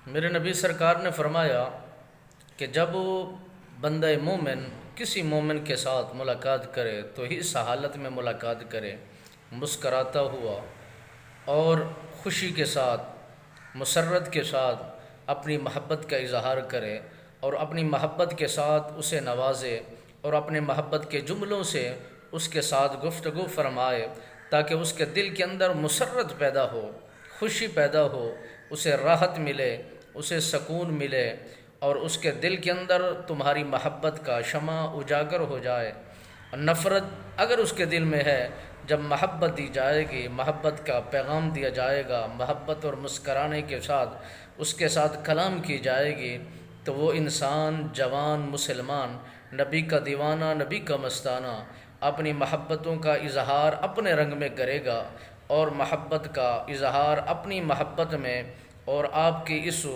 میرے نبی سرکار نے فرمایا کہ جب بندہ مومن کسی مومن کے ساتھ ملاقات کرے تو اس حالت میں ملاقات کرے، مسکراتا ہوا اور خوشی کے ساتھ، مسرت کے ساتھ اپنی محبت کا اظہار کرے اور اپنی محبت کے ساتھ اسے نوازے اور اپنے محبت کے جملوں سے اس کے ساتھ گفتگو فرمائے، تاکہ اس کے دل کے اندر مسرت پیدا ہو، خوشی پیدا ہو، اسے راحت ملے، اسے سکون ملے اور اس کے دل کے اندر تمہاری محبت کا شمع اجاگر ہو جائے۔ نفرت اگر اس کے دل میں ہے، جب محبت دی جائے گی، محبت کا پیغام دیا جائے گا، محبت اور مسکرانے کے ساتھ اس کے ساتھ کلام کی جائے گی، تو وہ انسان، جوان مسلمان، نبی کا دیوانہ، نبی کا مستانہ، اپنی محبتوں کا اظہار اپنے رنگ میں کرے گا اور محبت کا اظہار اپنی محبت میں اور آپ کی اس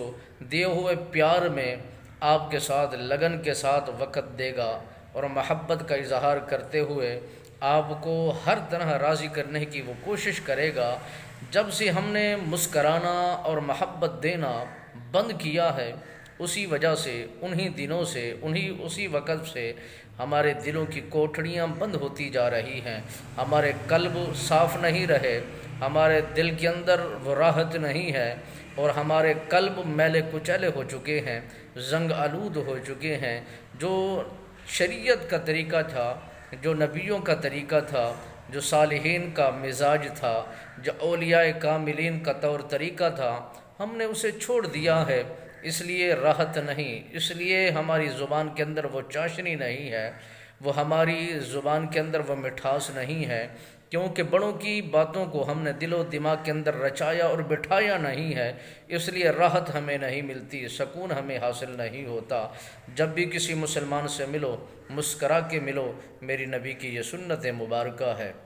دیے ہوئے پیار میں آپ کے ساتھ لگن کے ساتھ وقت دے گا اور محبت کا اظہار کرتے ہوئے آپ کو ہر طرح راضی کرنے کی وہ کوشش کرے گا۔ جب سے ہم نے مسکرانا اور محبت دینا بند کیا ہے، اسی وجہ سے، انہی دنوں سے، اسی وقت سے ہمارے دلوں کی کوٹھڑیاں بند ہوتی جا رہی ہیں، ہمارے قلب صاف نہیں رہے، ہمارے دل کے اندر وہ راحت نہیں ہے اور ہمارے قلب میلے کچیلے ہو چکے ہیں، زنگ آلود ہو چکے ہیں۔ جو شریعت کا طریقہ تھا، جو نبیوں کا طریقہ تھا، جو صالحین کا مزاج تھا، جو اولیاء کاملین کا طور طریقہ تھا، ہم نے اسے چھوڑ دیا ہے۔ اس لیے راحت نہیں، اس لیے ہماری زبان کے اندر وہ چاشنی نہیں ہے، وہ ہماری زبان کے اندر وہ مٹھاس نہیں ہے، کیونکہ بڑوں کی باتوں کو ہم نے دل و دماغ کے اندر رچایا اور بٹھایا نہیں ہے، اس لیے راحت ہمیں نہیں ملتی، سکون ہمیں حاصل نہیں ہوتا۔ جب بھی کسی مسلمان سے ملو، مسکرا کے ملو، میری نبی کی یہ سنت مبارکہ ہے۔